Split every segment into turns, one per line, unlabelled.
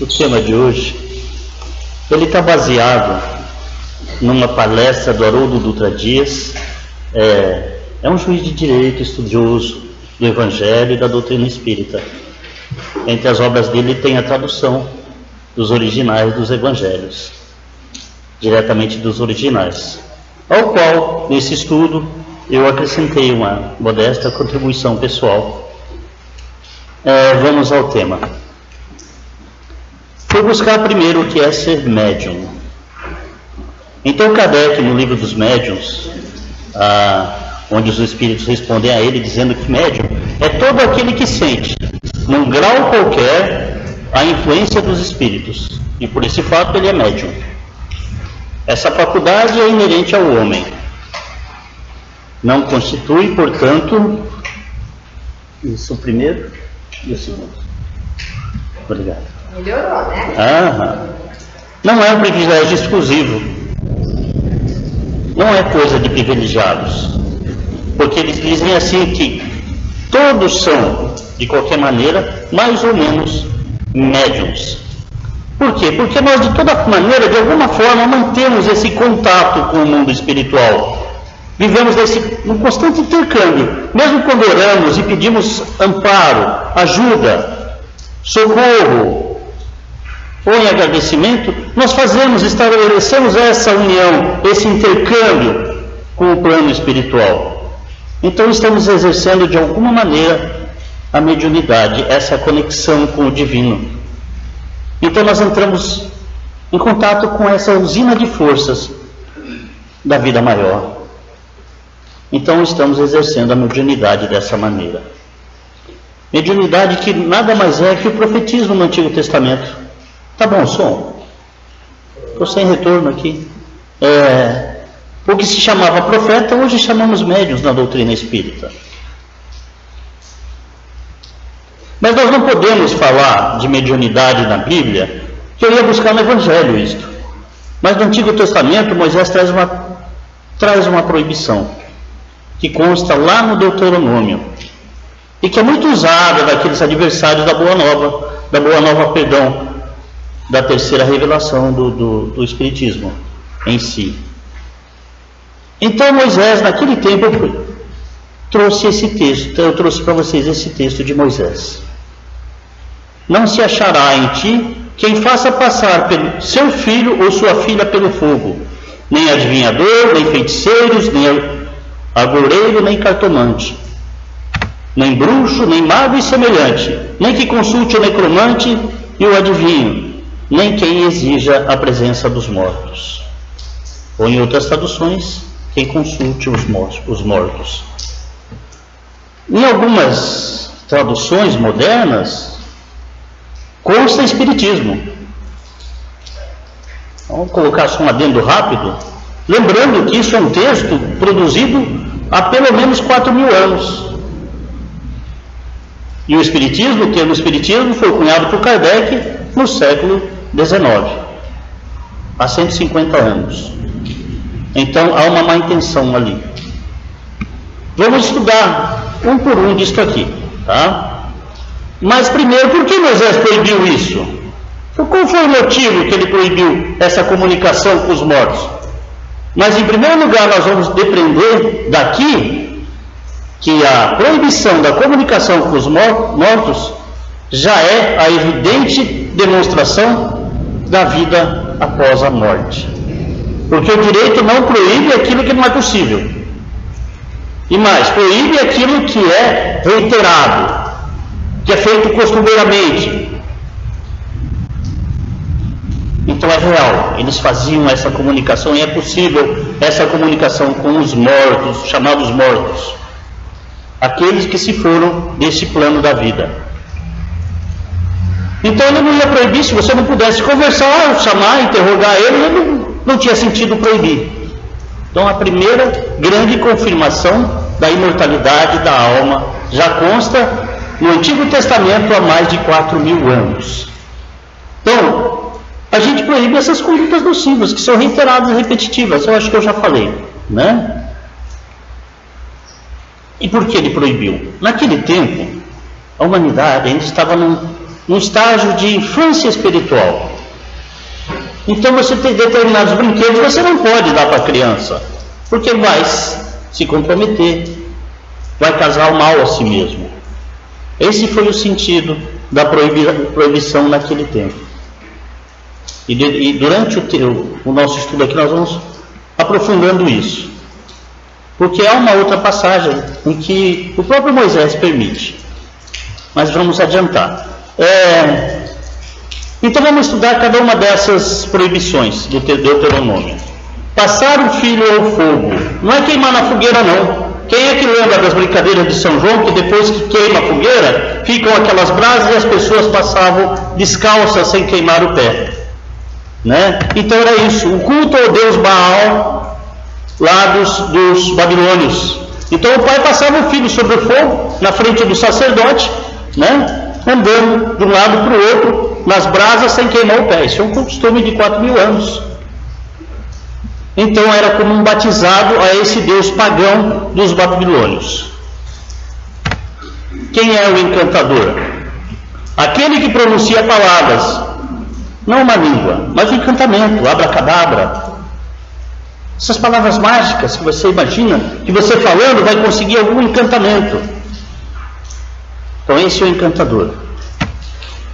O tema de hoje, ele está baseado numa palestra do Haroldo Dutra Dias. É um juiz de direito, estudioso do Evangelho e da doutrina espírita. Entre as obras dele tem a tradução dos originais dos Evangelhos, diretamente dos originais, ao qual, nesse estudo, eu acrescentei uma modesta contribuição pessoal. Vamos ao tema. Fui buscar primeiro o que é ser médium. Então Kardec, no livro dos médiuns, onde os espíritos respondem a ele dizendo que médium é todo aquele que sente, num grau qualquer, a influência dos espíritos, e por esse fato ele é médium. Essa faculdade é inerente ao homem, não constitui, portanto, isso o primeiro e o segundo. Obrigado.
Melhorou, né?
Não é um privilégio exclusivo, não é coisa de privilegiados, porque eles dizem assim que todos são, de qualquer maneira, mais ou menos médiums. Por quê? Porque nós, de toda maneira, de alguma forma, mantemos esse contato com o mundo espiritual. Vivemos num constante intercâmbio. Mesmo quando oramos e pedimos amparo, ajuda, socorro, ou em agradecimento, nós estabelecemos essa união, esse intercâmbio com o plano espiritual. Então estamos exercendo de alguma maneira a mediunidade, essa conexão com o divino. Então nós entramos em contato com essa usina de forças da vida maior. Então estamos exercendo a mediunidade dessa maneira. Mediunidade que nada mais é que o profetismo no Antigo Testamento. Tá bom o som? Estou sem retorno aqui. O que se chamava profeta, hoje chamamos médiuns na doutrina espírita. Mas nós não podemos falar de mediunidade na Bíblia, que eu ia buscar no Evangelho isto. Mas no Antigo Testamento, Moisés traz uma proibição, que consta lá no Deuteronômio, e que é muito usada daqueles adversários da Boa Nova, da terceira revelação do Espiritismo em si. Então Moisés, naquele tempo, trouxe esse texto. Então eu trouxe para vocês esse texto de Moisés. Não se achará em ti quem faça passar pelo seu filho ou sua filha pelo fogo, nem adivinhador, nem feiticeiros, nem agoureiro, nem cartomante, nem bruxo, nem mago e semelhante, nem que consulte o necromante e o adivinho, nem quem exija a presença dos mortos. Ou em outras traduções, quem consulte os mortos. Em algumas traduções modernas, consta espiritismo. Vamos colocar só um adendo rápido, lembrando que isso é um texto produzido há pelo menos 4.000 anos. E o termo espiritismo foi cunhado por Kardec no século XIX, há 150 anos. Então há uma má intenção ali. Vamos estudar um por um disto aqui, tá? Mas primeiro, por que Moisés proibiu isso? Qual foi o motivo que ele proibiu essa comunicação com os mortos? Mas em primeiro lugar nós vamos depreender daqui que a proibição da comunicação com os mortos já é a evidente demonstração da vida após a morte. Porque o direito não proíbe aquilo que não é possível. E mais, proíbe aquilo que é reiterado, que é feito costumeiramente. Então é real, eles faziam essa comunicação, e é possível essa comunicação com os mortos, chamados mortos, aqueles que se foram deste plano da vida. Então ele não ia proibir. Se você não pudesse conversar, chamar, interrogar ele não tinha sentido proibir. Então a primeira grande confirmação da imortalidade da alma já consta no Antigo Testamento há mais de 4.000 anos. Então, a gente proíbe essas condutas nocivas, que são reiteradas e repetitivas. Eu acho que eu já falei, né? E por que ele proibiu? Naquele tempo, a humanidade ainda estava um estágio de infância espiritual. Então você tem determinados brinquedos, você não pode dar para a criança, porque vai se comprometer, vai causar o mal a si mesmo. Esse foi o sentido da proibição naquele tempo. E durante o nosso estudo aqui nós vamos aprofundando isso. Porque há uma outra passagem em que o próprio Moisés permite. Mas vamos adiantar. Então vamos estudar cada uma dessas proibições do Deuteronômio. Passar o filho ao fogo. Não é queimar na fogueira, não. Quem é que lembra das brincadeiras de São João, que depois que queima a fogueira, ficam aquelas brasas e as pessoas passavam descalças sem queimar o pé? Né? Então era isso, o culto ao deus Baal lá dos babilônios. Então o pai passava o filho sobre o fogo, na frente do sacerdote, né? Andando de um lado para o outro, nas brasas, sem queimar o pé. Isso é um costume de 4.000 anos. Então era como um batizado a esse deus pagão dos babilônios. Quem é o encantador? Aquele que pronuncia palavras, não uma língua, mas um encantamento, abracadabra. Essas palavras mágicas que você imagina, que você falando vai conseguir algum encantamento. Então esse é o encantador.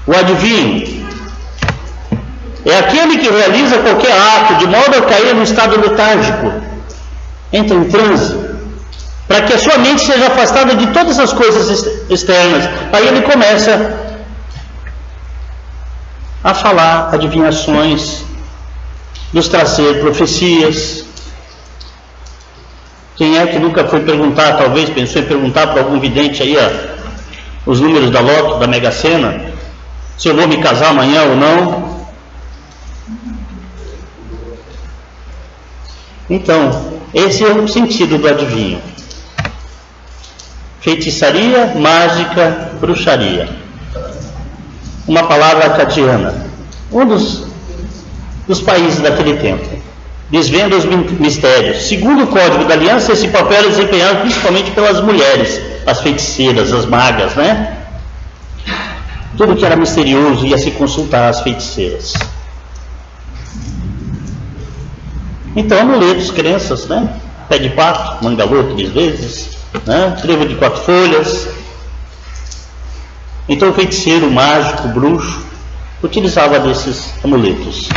O adivinho é aquele que realiza qualquer ato de modo a cair no estado letárgico, entra em transe, para que a sua mente seja afastada de todas as coisas externas. Aí ele começa a falar adivinhações, nos trazer profecias. Quem é que nunca foi perguntar, talvez pensou em perguntar para algum vidente aí os números da loto, da Mega Sena, se eu vou me casar amanhã ou não? Então, esse é o sentido do adivinho. Feitiçaria, mágica, bruxaria. Uma palavra acadiana. Um dos países daquele tempo. Desvenda os mistérios. Segundo o Código da Aliança, esse papel era desempenhado principalmente pelas mulheres, as feiticeiras, as magas, né? Tudo que era misterioso ia se consultar às feiticeiras. Então, amuletos, crenças, né? Pé de pato, mangalô 3 vezes, né? Trevo de 4 folhas. Então, o feiticeiro, mágico, bruxo, utilizava desses amuletos.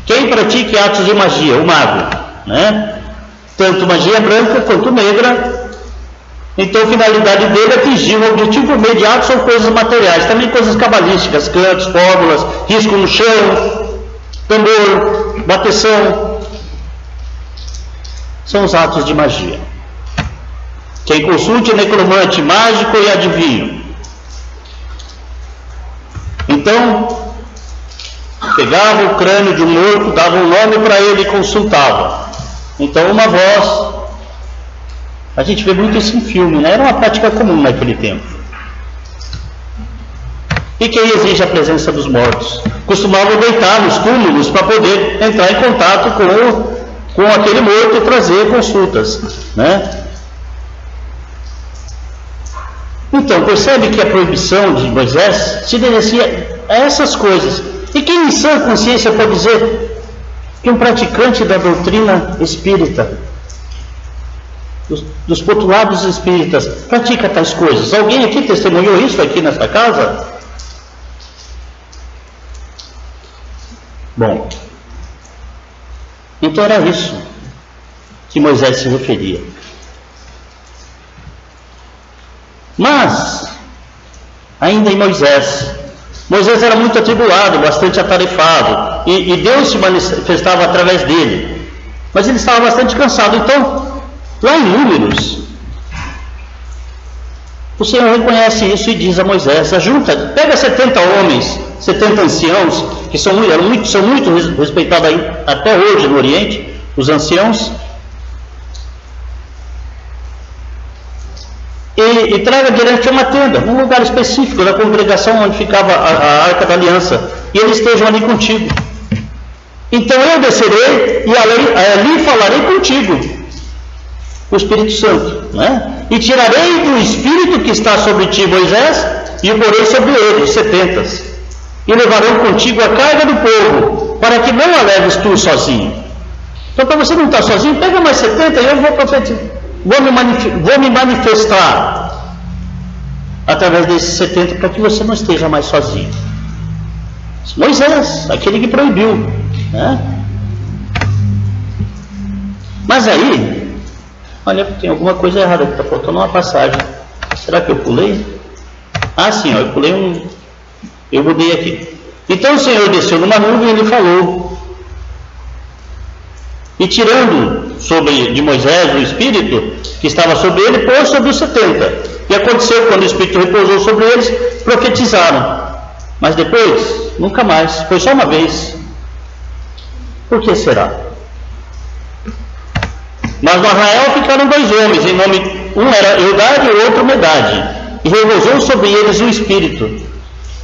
Quem pratique atos de magia? O mago, né? Tanto magia branca quanto negra. Então, a finalidade dele é atingir o objetivo imediato, são coisas materiais, também coisas cabalísticas, cantos, fórmulas, risco no chão, tambor, bateção. São os atos de magia. Quem consulte é necromante, mágico e adivinho. Então, pegava o crânio de um morto, dava um nome para ele e consultava. Então, uma voz. A gente vê muito isso em filme, né? Era uma prática comum naquele tempo. E quem exige a presença dos mortos? Costumavam deitar nos túmulos para poder entrar em contato com aquele morto e trazer consultas, né? Então, percebe que a proibição de Moisés se dirigia a essas coisas. E quem em sã consciência pode dizer que um praticante da doutrina espírita, dos postulados espíritas, pratica tais coisas? Alguém aqui testemunhou isso aqui nesta casa? Bom, então era isso que Moisés se referia. Mas, ainda em Moisés era muito atribulado, bastante atarefado, e Deus se manifestava através dele, mas ele estava bastante cansado. Então, lá em Números, o Senhor reconhece isso e diz a Moisés: pega 70 homens, 70 anciãos, que são muito respeitados até hoje no Oriente, os anciãos, e traga diante uma tenda, num lugar específico da congregação onde ficava a Arca da Aliança, e eles estejam ali contigo. Então eu descerei e ali falarei contigo, o Espírito Santo, né? E tirarei do Espírito que está sobre ti, Moisés, e o porei sobre eles, 70, e levarão contigo a carga do povo, para que não a leves tu sozinho. Então, para você não estar sozinho, pega mais 70 e eu vou profetizar, vou me manifestar através desses 70, para que você não esteja mais sozinho. Moisés, aquele que proibiu, né? Mas aí, olha, tem alguma coisa errada aqui, está faltando uma passagem. Será que eu pulei? Ah, sim, ó, eu pulei eu mudei aqui. Então o Senhor desceu numa nuvem e ele falou. E tirando de Moisés o Espírito que estava sobre ele, pôs sobre os 70. E aconteceu, quando o Espírito repousou sobre eles, profetizaram. Mas depois, nunca mais, foi só uma vez. Por que será? Mas no arraial ficaram 2 homens, em nome, um era Eldade e o outro Medade, e repousou sobre eles o Espírito.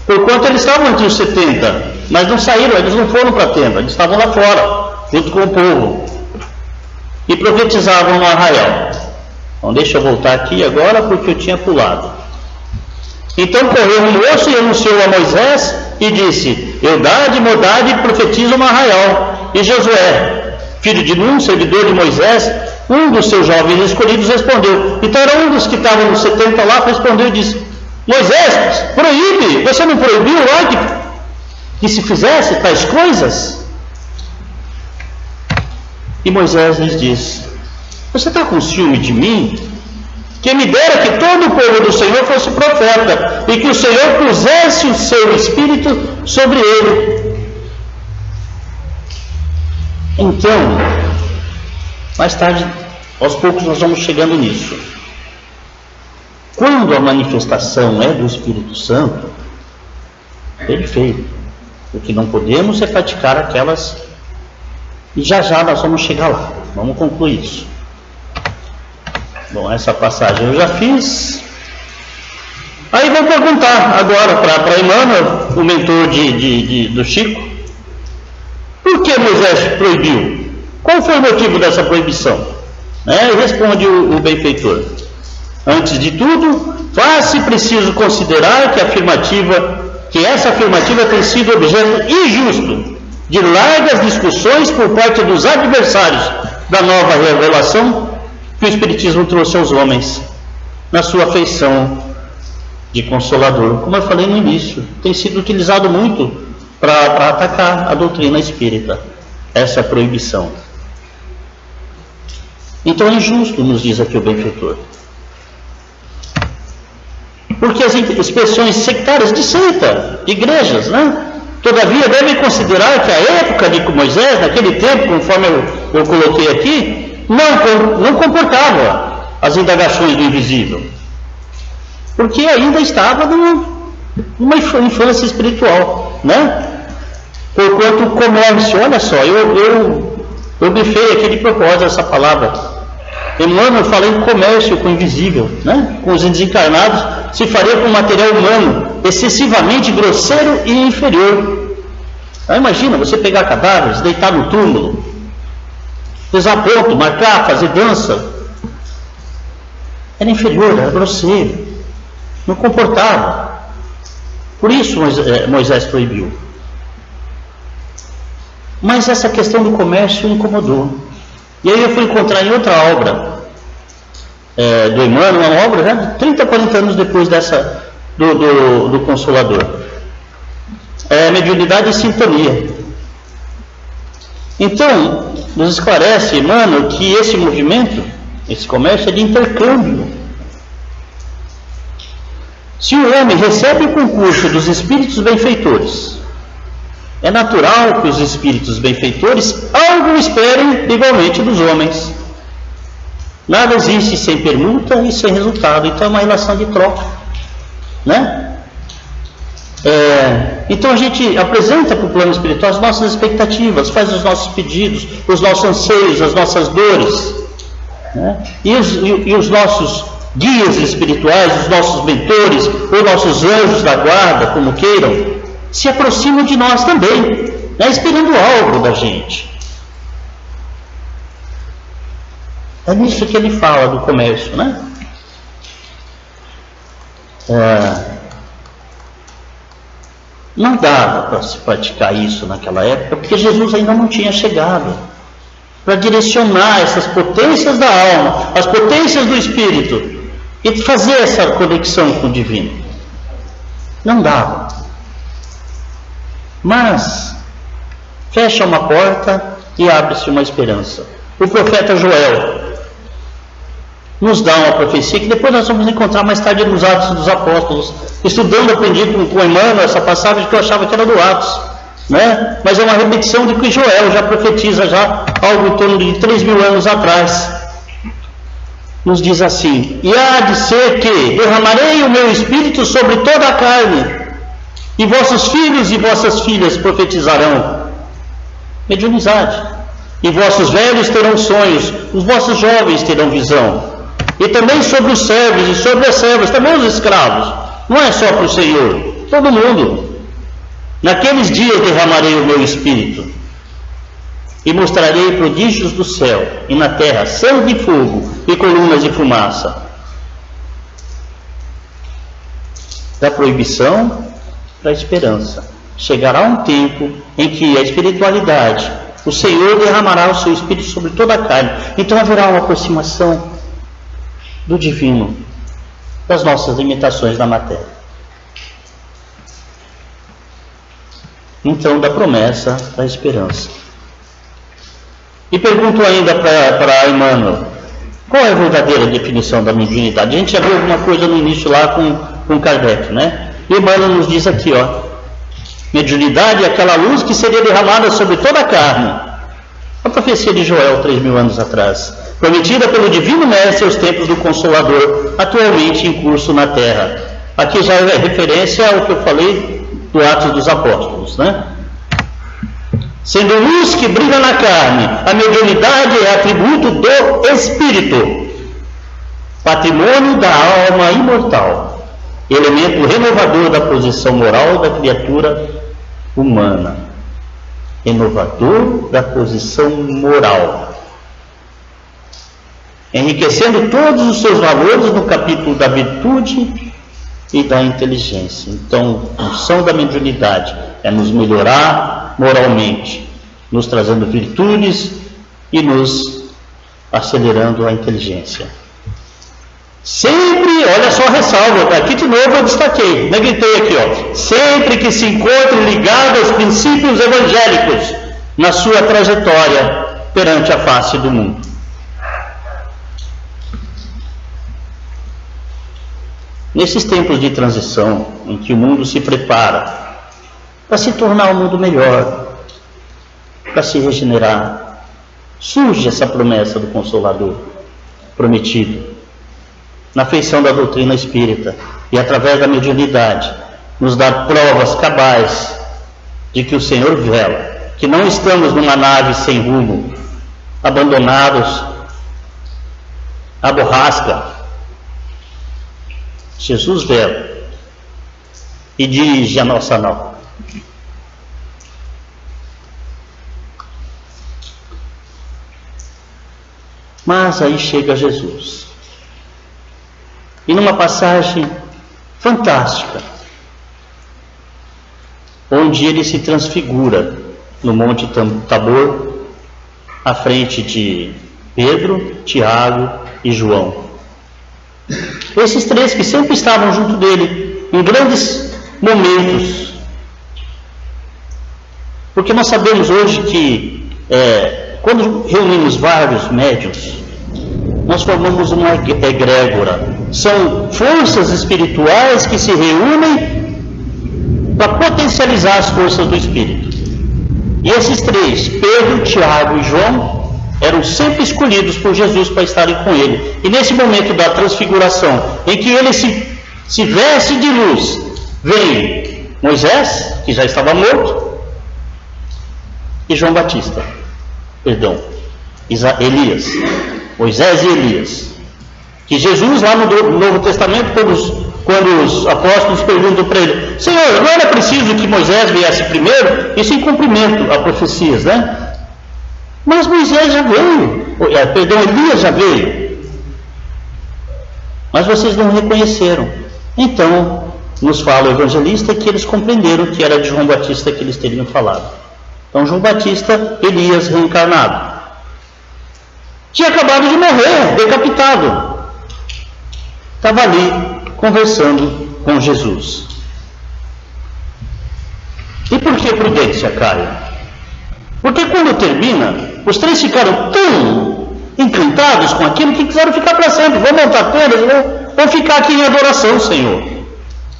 Porquanto eles estavam entre os 70, mas não saíram, eles não foram para a tenda, eles estavam lá fora, junto com o povo, e profetizavam no arraial. Então deixa eu voltar aqui agora, porque eu tinha pulado. Então correu um moço e anunciou a Moisés e disse: Eldade e Medade profetizam no arraial. E Josué, filho de Nun, servidor de Moisés, um dos seus jovens escolhidos, respondeu. Então era um dos que estavam nos 70 lá, respondeu e disse: Moisés, proíbe, você não proibiu lá que se fizesse tais coisas? E Moisés lhes disse: você está com ciúme de mim? Que me dera que todo o povo do Senhor fosse profeta, e que o Senhor pusesse o seu Espírito sobre ele. Então, mais tarde, aos poucos nós vamos chegando nisso. Quando a manifestação é do Espírito Santo, perfeito. O que não podemos é praticar aquelas, e já nós vamos chegar lá. Vamos concluir isso. Bom, essa passagem eu já fiz. Aí vou perguntar agora para Emmanuel, o mentor do Chico, por que Moisés proibiu? Qual foi o motivo dessa proibição? Responde o benfeitor. Antes de tudo, faz-se preciso considerar que essa afirmativa tem sido objeto injusto de largas discussões por parte dos adversários da nova revelação que o Espiritismo trouxe aos homens na sua feição de consolador. Como eu falei no início, tem sido utilizado muito para atacar a doutrina espírita, essa proibição. Então é injusto, nos diz aqui o benfeitor, porque as expressões sectárias de seita, igrejas, todavia devem considerar que a época de Moisés, naquele tempo, conforme eu coloquei aqui, não comportava as indagações do invisível, porque ainda estava numa infância espiritual, Porquanto o comércio, olha só, eu grifei aqui de propósito essa palavra. Emmanuel fala em comércio com o invisível, com os desencarnados, se faria com material humano excessivamente grosseiro e inferior. Imagina você pegar cadáveres, deitar no túmulo, pesar ponto, marcar, fazer dança. Era inferior, era grosseiro, não comportava. Por isso Moisés proibiu. Mas essa questão do comércio incomodou. E aí eu fui encontrar em outra obra do Emmanuel, uma obra já de 30, 40 anos depois dessa do Consolador. Mediunidade e sintonia. Então, nos esclarece Emmanuel que esse movimento, esse comércio é de intercâmbio. Se o homem recebe o concurso dos espíritos benfeitores, é natural que os espíritos benfeitores algo esperem igualmente dos homens. Nada existe sem permuta e sem resultado, então é uma relação de troca, Então a gente apresenta para o plano espiritual as nossas expectativas, faz os nossos pedidos, os nossos anseios, as nossas dores, e os nossos guias espirituais, os nossos mentores, ou nossos anjos da guarda, como queiram, se aproximam de nós também, esperando algo da gente. É nisso que ele fala do comércio, Não dava para se praticar isso naquela época, porque Jesus ainda não tinha chegado para direcionar essas potências da alma, as potências do Espírito, e fazer essa conexão com o divino. Não dava. Mas fecha uma porta e abre-se uma esperança. O profeta Joel nos dá uma profecia que depois nós vamos encontrar mais tarde nos Atos dos Apóstolos. Estudando, aprendi com Emmanuel essa passagem que eu achava que era do Atos, né? Mas é uma repetição de que Joel já profetiza já algo em torno de 3.000 anos atrás. Nos diz assim: e há de ser que derramarei o meu espírito sobre toda a carne, e vossos filhos e vossas filhas profetizarão. Mediunidade. E vossos velhos terão sonhos, os vossos jovens terão visão. E também sobre os servos e sobre as servas, também os escravos. Não é só para o Senhor, todo mundo. Naqueles dias derramarei o meu espírito, e mostrarei prodígios do céu e na terra, sangue e fogo e colunas de fumaça. Da proibição para a esperança. Chegará um tempo em que a espiritualidade, o Senhor derramará o seu espírito sobre toda a carne. Então haverá uma aproximação do divino das nossas limitações na matéria. Então, da promessa da esperança. E pergunto ainda para Emmanuel, qual é a verdadeira definição da mediunidade? A gente já viu alguma coisa no início lá com Kardec, né? E Emmanuel nos diz aqui, mediunidade é aquela luz que seria derramada sobre toda a carne. A profecia de Joel, 3.000 anos atrás, prometida pelo Divino Mestre aos tempos do Consolador, atualmente em curso na Terra. Aqui já é referência ao que eu falei do Atos dos Apóstolos, né? Sendo luz que brilha na carne, a mediunidade é atributo do Espírito, patrimônio da alma imortal, elemento renovador da posição moral da criatura humana. Renovador da posição moral, enriquecendo todos os seus valores no capítulo da virtude e da inteligência. Então, a função da mediunidade é nos melhorar moralmente, nos trazendo virtudes e nos acelerando a inteligência. Sempre, olha só a ressalva, aqui de novo eu destaquei, gritei aqui, sempre que se encontre ligado aos princípios evangélicos na sua trajetória perante a face do mundo. Nesses tempos de transição, em que o mundo se prepara para se tornar um mundo melhor, para se regenerar, surge essa promessa do Consolador prometido na feição da doutrina espírita, e através da mediunidade nos dá provas cabais de que o Senhor vela, que não estamos numa nave sem rumo, abandonados à borrasca. Jesus vela e dirige a nossa nau. Mas aí chega Jesus. E numa passagem fantástica, onde ele se transfigura no Monte Tabor, à frente de Pedro, Tiago e João. Esses três que sempre estavam junto dele, em grandes momentos. Porque nós sabemos hoje que, quando reunimos vários médiuns, nós formamos uma egrégora. São forças espirituais que se reúnem para potencializar as forças do Espírito. E esses três, Pedro, Tiago e João, eram sempre escolhidos por Jesus para estarem com ele. E nesse momento da transfiguração, em que ele se veste de luz, vem Moisés, que já estava morto, e João Batista, Elias. Moisés e Elias, que Jesus lá no Novo Testamento, quando os apóstolos perguntam para ele: Senhor, não era preciso que Moisés viesse primeiro? Isso em cumprimento a profecias, né? Mas Moisés já veio, Elias já veio, mas vocês não reconheceram. Então nos fala o evangelista que eles compreenderam que era de João Batista que eles teriam falado. Então João Batista, Elias reencarnado, tinha acabado de morrer, decapitado. Estava ali conversando com Jesus. E por que prudência, Caio? Porque quando termina, os três ficaram tão encantados com aquilo que quiseram ficar para sempre. Vão montar todas, vão ficar aqui em adoração, Senhor.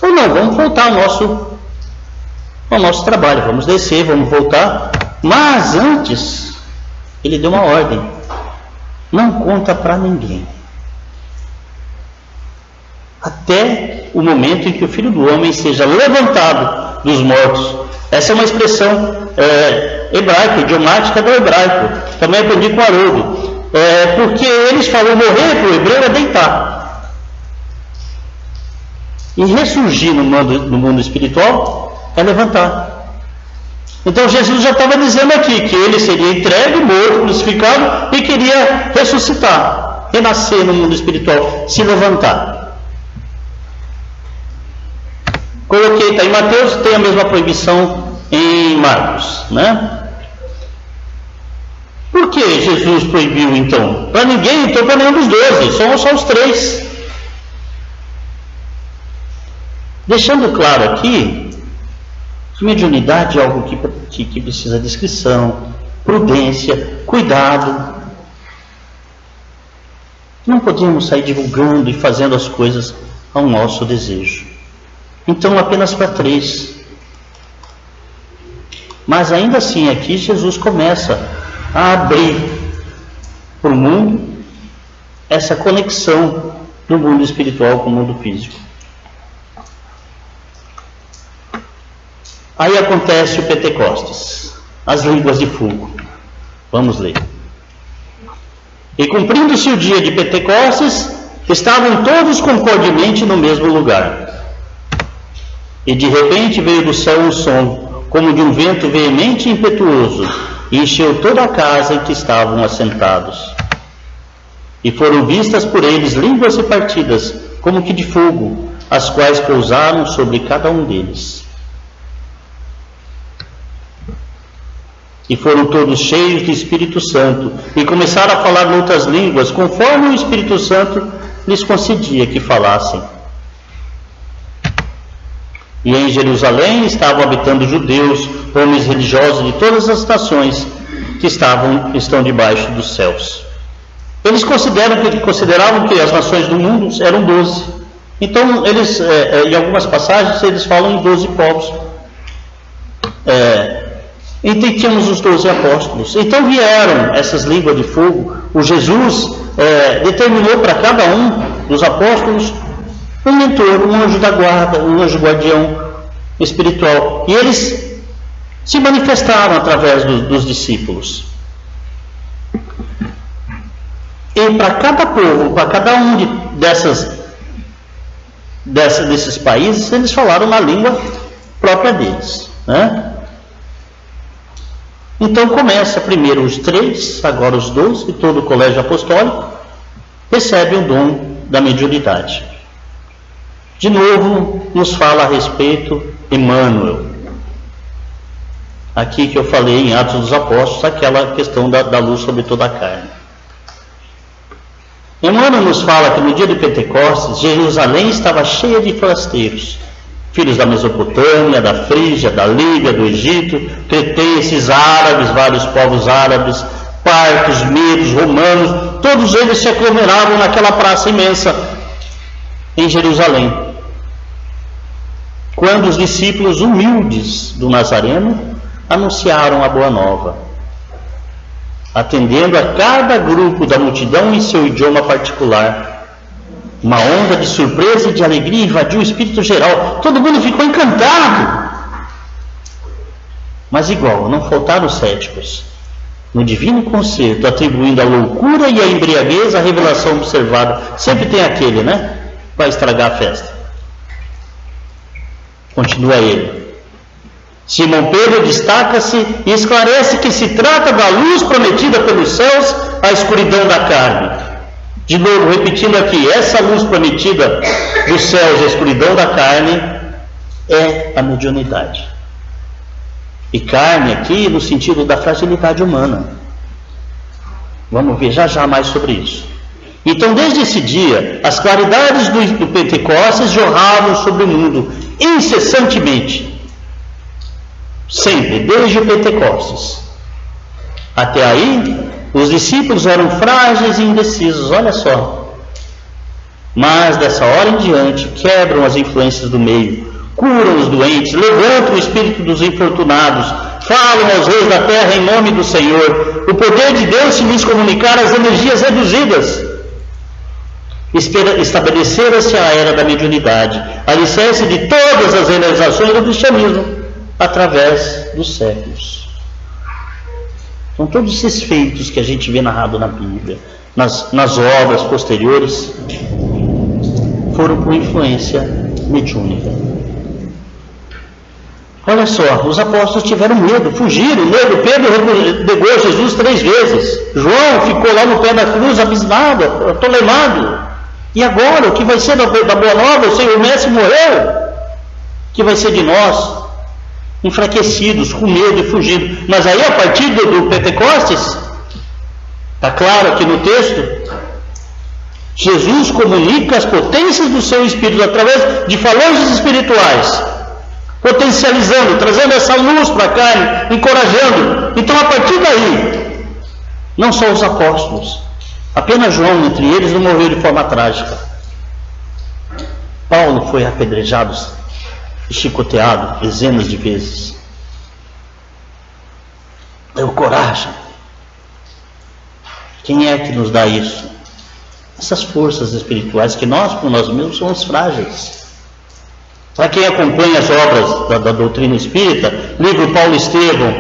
Ou não, vamos voltar ao nosso trabalho, vamos descer, vamos voltar. Mas antes, ele deu uma ordem: não conta para ninguém, até o momento em que o Filho do Homem seja levantado dos mortos. Essa é uma expressão hebraica, idiomática do hebraico. Também aprendi com Haroldo. Porque eles falam morrer para o hebreu é deitar. E ressurgir no mundo espiritual é levantar. Então Jesus já estava dizendo aqui que ele seria entregue, morto, crucificado e queria ressuscitar, renascer no mundo espiritual, se levantar. Coloquei, está em Mateus, tem a mesma proibição em Marcos, né? Por que Jesus proibiu então? Para ninguém, então para nenhum dos 12, são só os 3. Deixando claro aqui que mediunidade é algo que precisa de discrição, prudência, cuidado. Não podemos sair divulgando e fazendo as coisas ao nosso desejo. Então apenas para 3. Mas ainda assim aqui Jesus começa a abrir para o mundo essa conexão do mundo espiritual com o mundo físico. Aí acontece o Pentecostes, as línguas de fogo. Vamos ler. E cumprindo-se o dia de Pentecostes, estavam todos concordemente no mesmo lugar. E de repente veio do céu um som, como de um vento veemente e impetuoso, e encheu toda a casa em que estavam assentados. E foram vistas por eles línguas repartidas, como que de fogo, as quais pousaram sobre cada um deles. E foram todos cheios do Espírito Santo, e começaram a falar noutras línguas, conforme o Espírito Santo lhes concedia que falassem. E em Jerusalém estavam habitando judeus, homens religiosos de todas as nações que estão debaixo dos céus. Eles consideravam que as nações do mundo eram 12. Então, eles, em algumas passagens, eles falam em 12 povos. Então, tínhamos os 12 apóstolos. Então, vieram essas línguas de fogo. O Jesus determinou para cada um dos apóstolos um mentor, um anjo da guarda, um anjo guardião espiritual. E eles se manifestaram através dos discípulos. E para cada povo, para cada um desses países, eles falaram uma língua própria deles, né? Então começa primeiro os 3, agora os 12, e todo o colégio apostólico recebe o dom da mediunidade. De novo, nos fala a respeito Emmanuel. Aqui que eu falei em Atos dos Apóstolos, aquela questão da luz sobre toda a carne. Emmanuel nos fala que no dia de Pentecostes, Jerusalém estava cheia de forasteiros, filhos da Mesopotâmia, da Frígia, da Líbia, do Egito, cretenses, árabes, vários povos árabes, partos, medos, romanos, todos eles se aglomeravam naquela praça imensa em Jerusalém. Quando os discípulos humildes do Nazareno anunciaram a boa nova, atendendo a cada grupo da multidão em seu idioma particular, uma onda de surpresa e de alegria invadiu o espírito geral. Todo mundo ficou encantado. Mas igual, não faltaram os céticos. No divino concerto, atribuindo a loucura e a embriaguez à revelação observada. Sempre tem aquele, né? Vai estragar a festa. Continua ele. Simão Pedro destaca-se e esclarece que se trata da luz prometida pelos céus à escuridão da carne. De novo, repetindo aqui, essa luz prometida dos céus à escuridão da carne é a mediunidade. E carne aqui no sentido da fragilidade humana. Vamos ver já mais sobre isso. Então, desde esse dia, as claridades do Pentecostes jorravam sobre o mundo incessantemente. Sempre, desde o Pentecostes. Até aí, os discípulos eram frágeis e indecisos, olha só. Mas dessa hora em diante, quebram as influências do meio, curam os doentes, levantam o espírito dos infortunados, falam aos reis da terra em nome do Senhor. O poder de Deus se lhes comunicar as energias reduzidas. Estabelecera-se a era da mediunidade, alicerce de todas as realizações do cristianismo, através dos séculos. Então, todos esses feitos que a gente vê narrado na Bíblia, nas obras posteriores, foram por influência mediúnica. Olha só, os apóstolos tiveram medo, fugiram, medo. Pedro negou Jesus 3 vezes. João ficou lá no pé da cruz, abismado, atolemado. E agora, o que vai ser da boa nova? O Senhor Mestre morreu. O que vai ser de nós? Enfraquecidos, com medo e fugindo. Mas aí, a partir do Pentecostes, está claro aqui no texto, Jesus comunica as potências do seu Espírito através de falanges espirituais, potencializando, trazendo essa luz para a carne, encorajando. Então, a partir daí, não só os apóstolos, apenas João entre eles não morreu de forma trágica. Paulo foi apedrejado e chicoteado dezenas de vezes. Deu coragem. Quem é que nos dá isso? Essas forças espirituais que nós, por nós mesmos, somos frágeis. Para quem acompanha as obras da doutrina espírita, livro Paulo Estevão,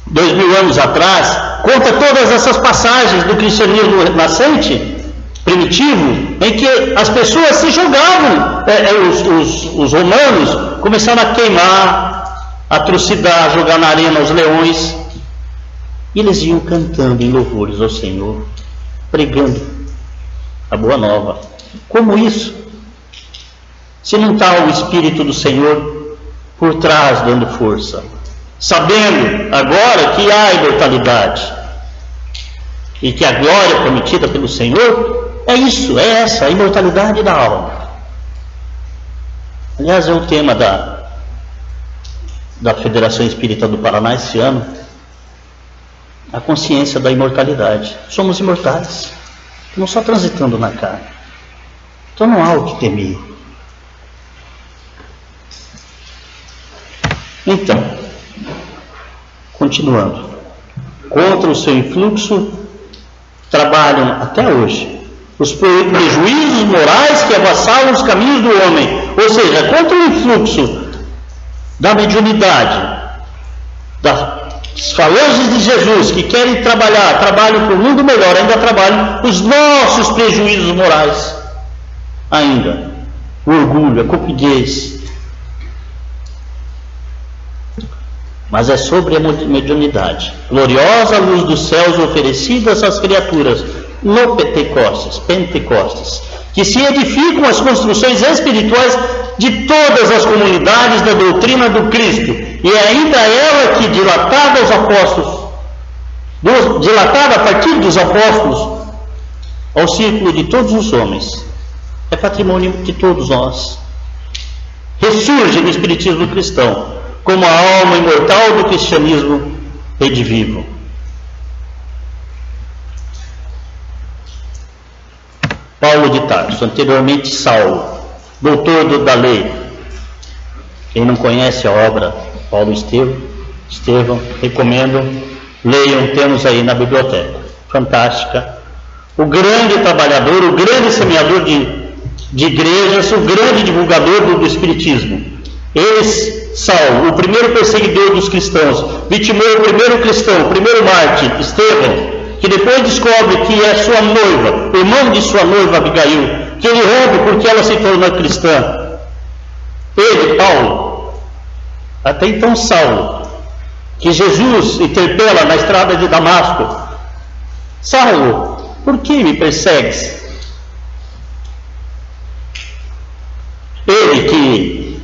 2000 anos atrás, conta todas essas passagens do cristianismo nascente, primitivo, em que as pessoas se jogavam, os romanos começaram a queimar, a trucidar, jogar na arena os leões, e eles iam cantando em louvores ao Senhor, pregando a boa nova. Como isso? Se não está o Espírito do Senhor por trás dando força, sabendo agora que há imortalidade e que a glória prometida pelo Senhor é isso, é essa, a imortalidade da alma. Aliás, é o tema da Federação Espírita do Paraná esse ano, a consciência da imortalidade. Somos imortais, estamos só transitando na carne, então não há o que temer. Então, continuando, contra o seu influxo trabalham até hoje os prejuízos morais que avassalam os caminhos do homem, ou seja, contra o influxo da mediunidade, das falanges de Jesus que querem trabalham para o mundo melhor, ainda trabalham os nossos prejuízos morais, ainda o orgulho, a cupidez. Mas é sobre a mediunidade, gloriosa luz dos céus oferecidas às criaturas no Pentecostes, que se edificam as construções espirituais de todas as comunidades da doutrina do Cristo, e é ainda ela que, dilatada a partir dos apóstolos, ao círculo de todos os homens, é patrimônio de todos nós, ressurge no espiritismo cristão, como a alma imortal do cristianismo redivivo. Paulo de Tarso, anteriormente Saulo, doutor da lei. Quem não conhece a obra Paulo Estevão, recomendo, leiam, temos aí na biblioteca, fantástica. O grande trabalhador, o grande semeador de igrejas, o grande divulgador do espiritismo. Saulo, o primeiro perseguidor dos cristãos, vitimou o primeiro cristão, o primeiro mártir, Estevão, que depois descobre que é sua noiva, o irmão de sua noiva Abigail, que ele rompe porque ela se tornou cristã. Ele, Paulo, até então Saulo, que Jesus interpela na estrada de Damasco: Saulo, por que me persegues? Ele que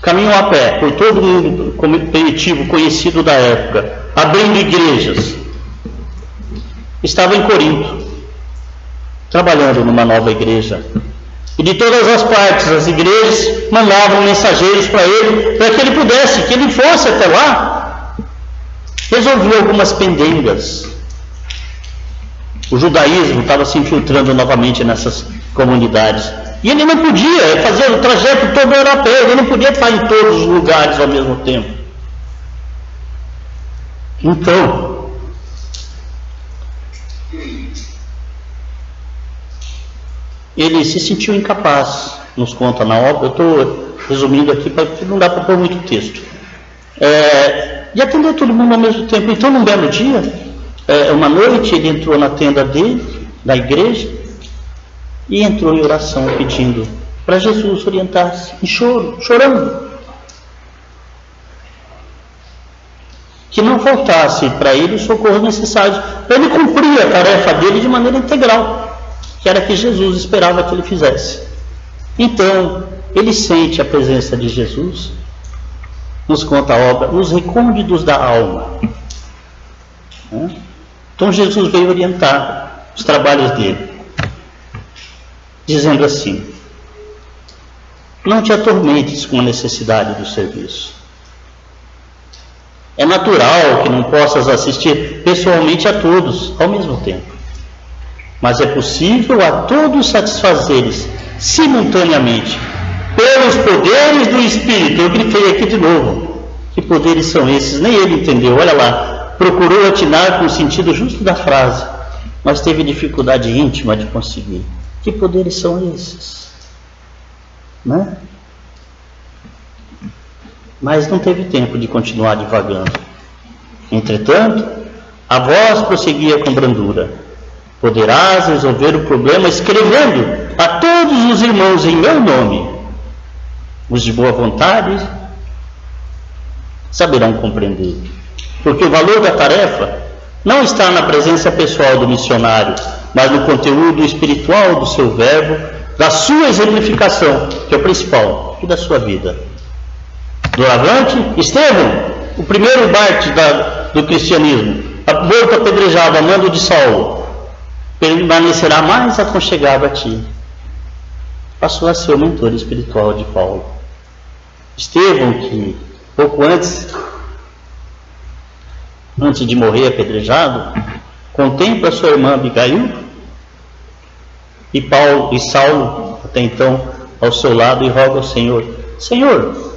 caminhou a pé por todo o mundo primitivo conhecido da época, abrindo igrejas, estava em Corinto, trabalhando numa nova igreja. E de todas as partes, as igrejas mandavam mensageiros para ele, para que ele pudesse, que ele fosse até lá, resolver algumas pendengas. O judaísmo estava se infiltrando novamente nessas comunidades. E ele não podia fazer o trajeto todo europeu, ele não podia estar em todos os lugares ao mesmo tempo. Então, ele se sentiu incapaz, nos conta na obra. Eu estou resumindo aqui, porque não dá para pôr muito texto. E atender todo mundo ao mesmo tempo. Então, num belo dia, uma noite, ele entrou na tenda dele, da igreja, e entrou em oração pedindo para Jesus orientar-se, em choro, chorando. Que não faltasse para ele os socorros necessários, para ele cumprir a tarefa dele de maneira integral, que era que Jesus esperava que ele fizesse. Então, ele sente a presença de Jesus, nos conta a obra, nos recônditos da alma. Então, Jesus veio orientar os trabalhos dele, dizendo assim: não te atormentes com a necessidade do serviço. É natural que não possas assistir pessoalmente a todos ao mesmo tempo, mas é possível a todos satisfazeres simultaneamente pelos poderes do Espírito. Eu grifei aqui de novo. Que poderes são esses? Nem ele entendeu. Olha lá, procurou atinar com o sentido justo da frase, mas teve dificuldade íntima de conseguir. Que poderes são esses? Né? Mas não teve tempo de continuar divagando. Entretanto, a voz prosseguia com brandura: poderás resolver o problema escrevendo a todos os irmãos em meu nome. Os de boa vontade saberão compreender, porque o valor da tarefa não está na presença pessoal do missionário, mas no conteúdo espiritual do seu verbo, da sua exemplificação, que é o principal, e da sua vida. Doravante, Estevão, o primeiro Barte do cristianismo, morto apedrejado a mando de Saulo, permanecerá mais aconchegado a ti. Passou a ser o mentor espiritual de Paulo. Estevão, que pouco antes de morrer apedrejado, contempla sua irmã Abigail e Saulo, até então, ao seu lado, e roga ao Senhor: Senhor,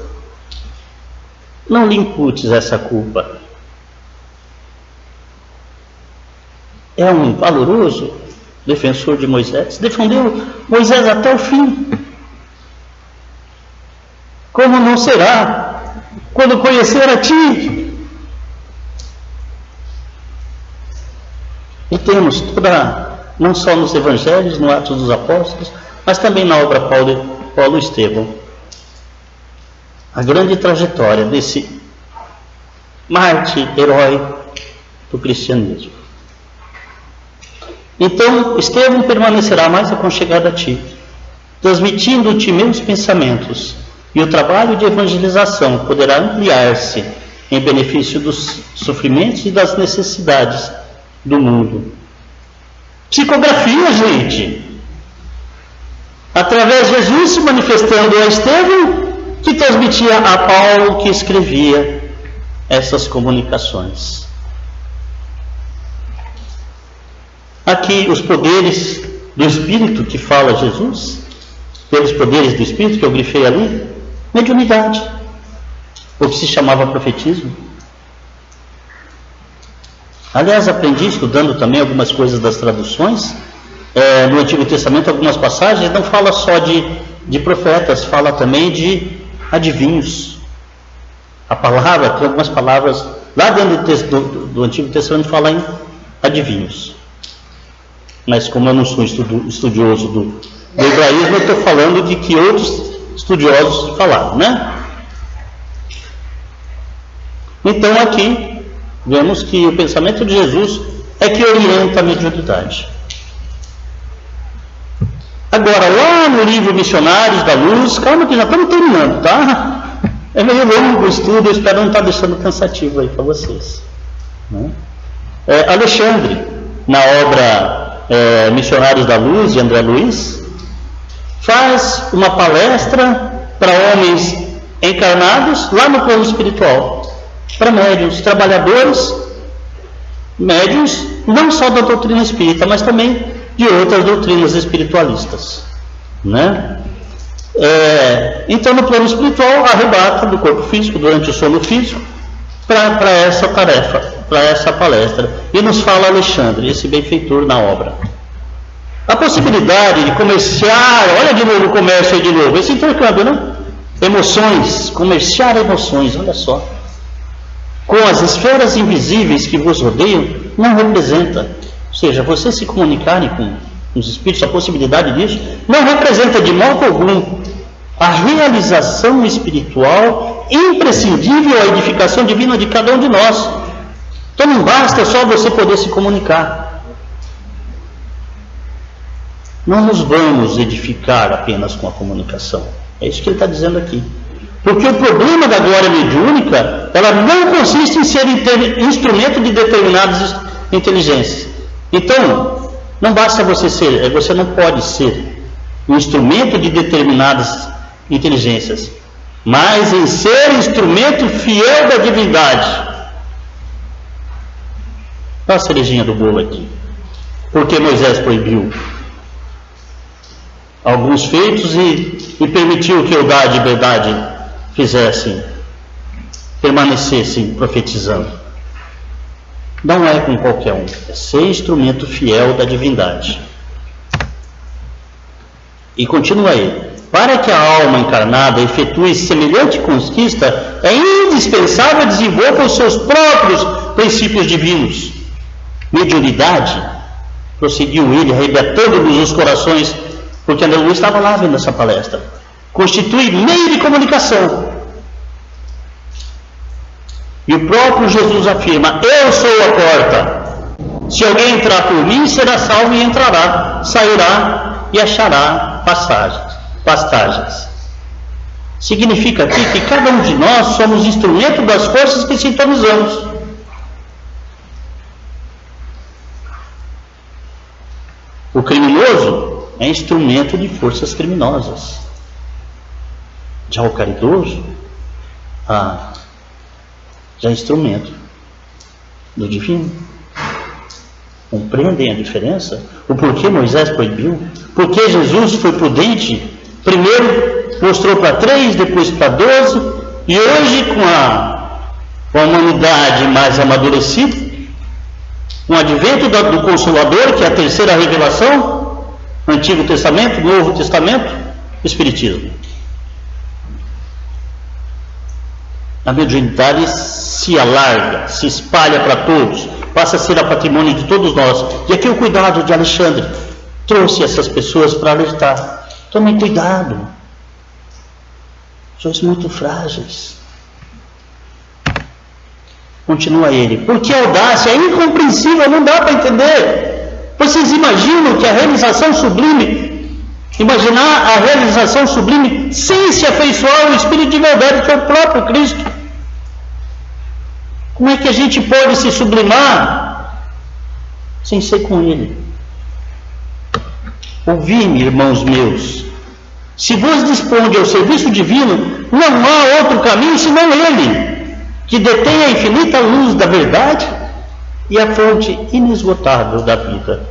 não lhe imputes essa culpa. É um valoroso defensor de Moisés, defendeu Moisés até o fim. Como não será quando conhecer a ti? E temos não só nos Evangelhos, no Atos dos Apóstolos, mas também na obra Paulo e Estevão, a grande trajetória desse mártir, herói do cristianismo. Então, Estevão permanecerá mais aconchegado a ti, transmitindo-te meus pensamentos, e o trabalho de evangelização poderá ampliar-se em benefício dos sofrimentos e das necessidades do mundo. Psicografia, gente! Através de Jesus se manifestando a Estevão, que transmitia a Paulo, que escrevia essas comunicações. Aqui os poderes do Espírito que fala Jesus, pelos poderes do Espírito que eu grifei ali, mediunidade, o que se chamava profetismo. Aliás, aprendi estudando também algumas coisas das traduções. No Antigo Testamento, algumas passagens não fala só de profetas, fala também de adivinhos. A palavra, tem algumas palavras lá dentro do Antigo Testamento fala em adivinhos. Mas como eu não sou estudioso do hebraísmo, eu estou falando de que outros estudiosos falaram, né? Então aqui vemos que o pensamento de Jesus é que orienta a mediunidade. Agora, lá no livro Missionários da Luz, calma que já estamos terminando, tá? É meio longo o estudo, eu espero não estar deixando cansativo aí para vocês. Né? Alexandre, na obra Missionários da Luz, de André Luiz, faz uma palestra para homens encarnados lá no plano espiritual, para médiuns, trabalhadores, médiuns não só da doutrina espírita, mas também de outras doutrinas espiritualistas, né? Então, no plano espiritual, arrebata do corpo físico durante o sono físico para essa tarefa, para essa palestra. E nos fala Alexandre, esse benfeitor na obra. A possibilidade de comerciar, olha de novo o comércio aí de novo, esse intercâmbio, né? Emoções, comerciar emoções, olha só. Com as esferas invisíveis que vos rodeiam, não representa. Ou seja, vocês se comunicarem com os espíritos, a possibilidade disso, não representa de modo algum a realização espiritual imprescindível à edificação divina de cada um de nós. Então não basta só você poder se comunicar. Não nos vamos edificar apenas com a comunicação. É isso que ele está dizendo aqui. Porque o problema da glória mediúnica, ela não consiste em ser instrumento de determinadas inteligências. Então, não basta você não pode ser um instrumento de determinadas inteligências, mas em ser instrumento fiel da divindade. Olha a cerejinha do bolo aqui. Porque Moisés proibiu alguns feitos e permitiu que Eudade e Bedade permanecessem profetizando. Não é com qualquer um, é ser instrumento fiel da divindade. E continua aí. Para que a alma encarnada efetue semelhante conquista, é indispensável desenvolver os seus próprios princípios divinos. Mediunidade, prosseguiu ele, arrebatando-nos os corações, porque André Luiz estava lá vendo essa palestra, constitui meio de comunicação. E o próprio Jesus afirma: eu sou a porta. Se alguém entrar por mim, será salvo e entrará, sairá e achará pastagens. Significa aqui que cada um de nós somos instrumento das forças que sintonizamos. O criminoso é instrumento de forças criminosas. Já o caridoso, já é instrumento do divino. Compreendem a diferença? O porquê Moisés proibiu? Porque Jesus foi prudente? Primeiro mostrou para 3, depois para 12, e hoje com a humanidade mais amadurecida, com o advento do Consolador, que é a terceira revelação, Antigo Testamento, Novo Testamento, Espiritismo. A mediunidade se alarga, se espalha para todos, passa a ser a patrimônio de todos nós. E aqui o cuidado de Alexandre trouxe essas pessoas para alertar. Tomem cuidado, sois muito frágeis. Continua ele. Porque a audácia é incompreensível, não dá para entender. Vocês imaginam que a realização sublime, imaginar a realização sublime sem se afeiçoar ao Espírito de verdade, que é o próprio Cristo. Como é que a gente pode se sublimar sem ser com Ele? Ouvi-me, irmãos meus. Se vos disponde ao serviço divino, não há outro caminho senão Ele, que detém a infinita luz da verdade e a fonte inesgotável da vida.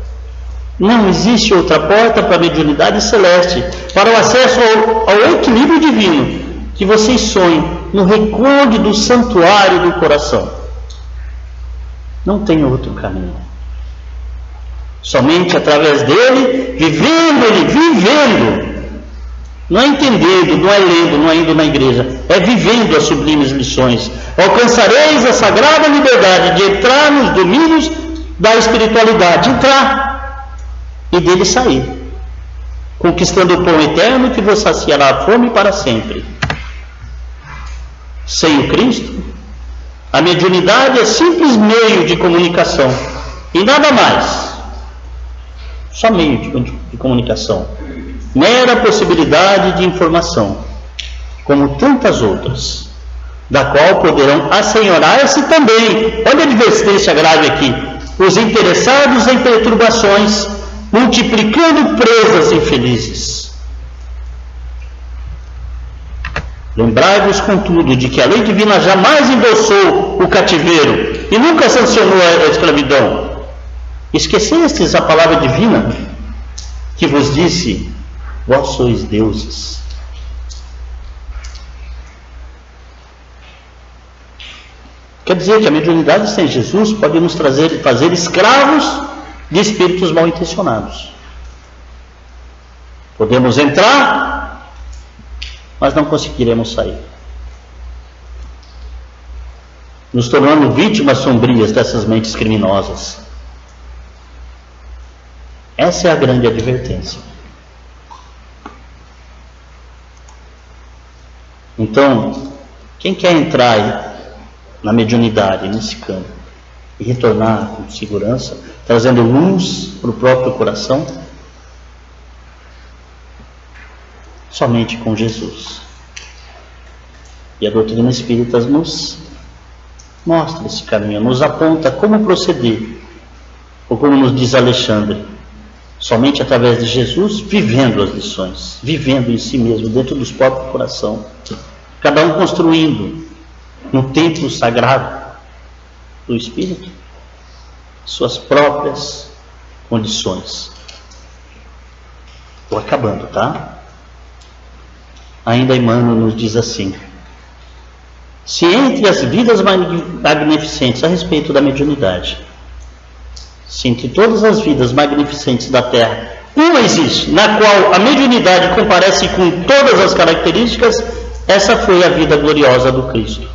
Não existe outra porta para a mediunidade celeste, para o acesso ao equilíbrio divino, que vocês sonhem no recôndito santuário do coração. Não tem outro caminho. Somente através dele, vivendo. Não é entendendo, não é lendo, não é indo na igreja. É vivendo as sublimes lições. Alcançareis a sagrada liberdade de entrar nos domínios da espiritualidade. Entrar e dele sair. Conquistando o pão eterno que vos saciará a fome para sempre. Sem o Cristo, a mediunidade é simples meio de comunicação. E nada mais. Só meio de comunicação. mera possibilidade de informação, como tantas outras, da qual poderão assenhorar-se também, olha a advertência grave aqui, os interessados em perturbações, multiplicando presas infelizes. Lembrai-vos, contudo, de que a lei divina jamais endossou o cativeiro e nunca sancionou a escravidão. Esquecestes a palavra divina que vos disse: vós sois deuses. Quer dizer que a mediunidade sem Jesus pode nos fazer escravos de espíritos mal intencionados. Podemos entrar, mas não conseguiremos sair, nos tornando vítimas sombrias dessas mentes criminosas. Essa é a grande advertência. Então, quem quer entrar na mediunidade, nesse campo, e retornar com segurança, trazendo luz para o próprio coração, somente com Jesus. E a doutrina espírita nos mostra esse caminho, nos aponta como proceder, ou como nos diz Alexandre, somente através de Jesus, vivendo as lições, vivendo em si mesmo, dentro do próprio coração, cada um construindo no templo sagrado do Espírito suas próprias condições. Estou acabando, tá? Ainda Emmanuel nos diz assim: se entre as vidas magnificentes a respeito da mediunidade, se entre todas as vidas magnificentes da Terra, uma existe, na qual a mediunidade comparece com todas as características, essa foi a vida gloriosa do Cristo.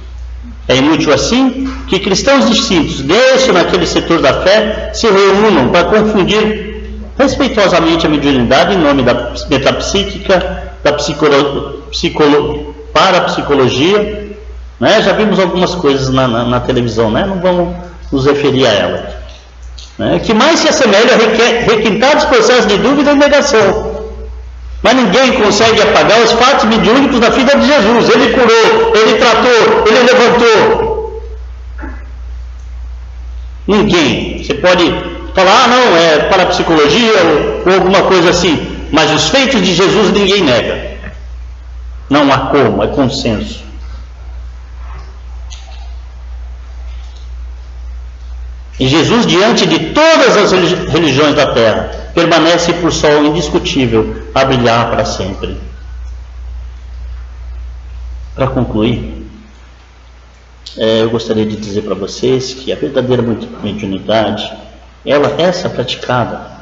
É inútil assim que cristãos distintos, desse ou naquele setor da fé, se reúnam para confundir respeitosamente a mediunidade em nome da metapsíquica, da parapsicologia, né? Já vimos algumas coisas na televisão, né? Não vamos nos referir a ela, né? Que mais se assemelha a requintados processos de dúvida e negação. Mas ninguém consegue apagar os fatos mediúnicos da vida de Jesus. Ele curou, ele tratou, ele levantou. Ninguém. Você pode falar, não, é parapsicologia ou alguma coisa assim, mas os feitos de Jesus ninguém nega. Não há como, é consenso. E Jesus, diante de todas as religiões da terra, permanece por sol indiscutível a brilhar para sempre. Para concluir, eu gostaria de dizer para vocês que a verdadeira mediunidade, essa praticada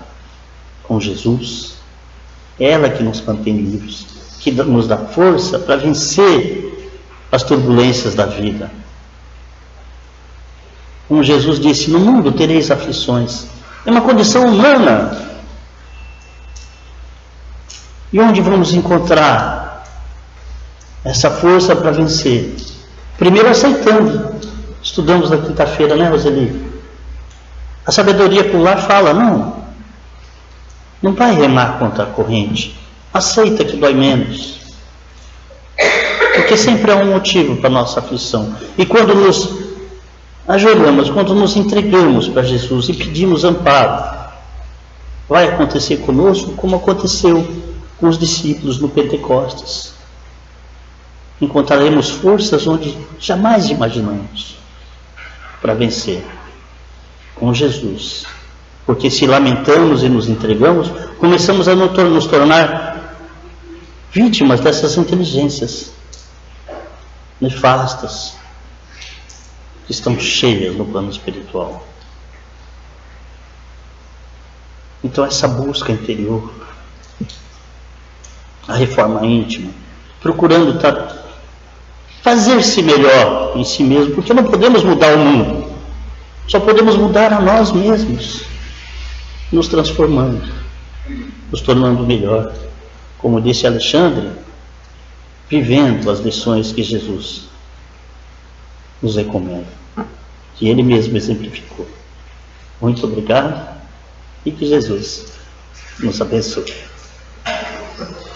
com Jesus, ela que nos mantém livres, que nos dá força para vencer as turbulências da vida. Como Jesus disse, no mundo tereis aflições. É uma condição humana. E onde vamos encontrar essa força para vencer? Primeiro aceitando. Estudamos na quinta-feira, né, Roseli? A sabedoria popular fala, não vai remar contra a corrente. Aceita que dói menos. Porque sempre há um motivo para a nossa aflição. E quando nos ajoelhamos, quando nos entregamos para Jesus e pedimos amparo, vai acontecer conosco como aconteceu com os discípulos no Pentecostes. Encontraremos forças onde jamais imaginamos para vencer com Jesus. Porque se lamentamos e nos entregamos, começamos a nos tornar vítimas dessas inteligências nefastas que estão cheias no plano espiritual. Então essa busca interior, a reforma íntima, procurando fazer-se melhor em si mesmo, porque não podemos mudar o mundo, só podemos mudar a nós mesmos, nos transformando, nos tornando melhor, como disse Alexandre, vivendo as lições que Jesus nos recomenda, que ele mesmo exemplificou. Muito obrigado e que Jesus nos abençoe.
né?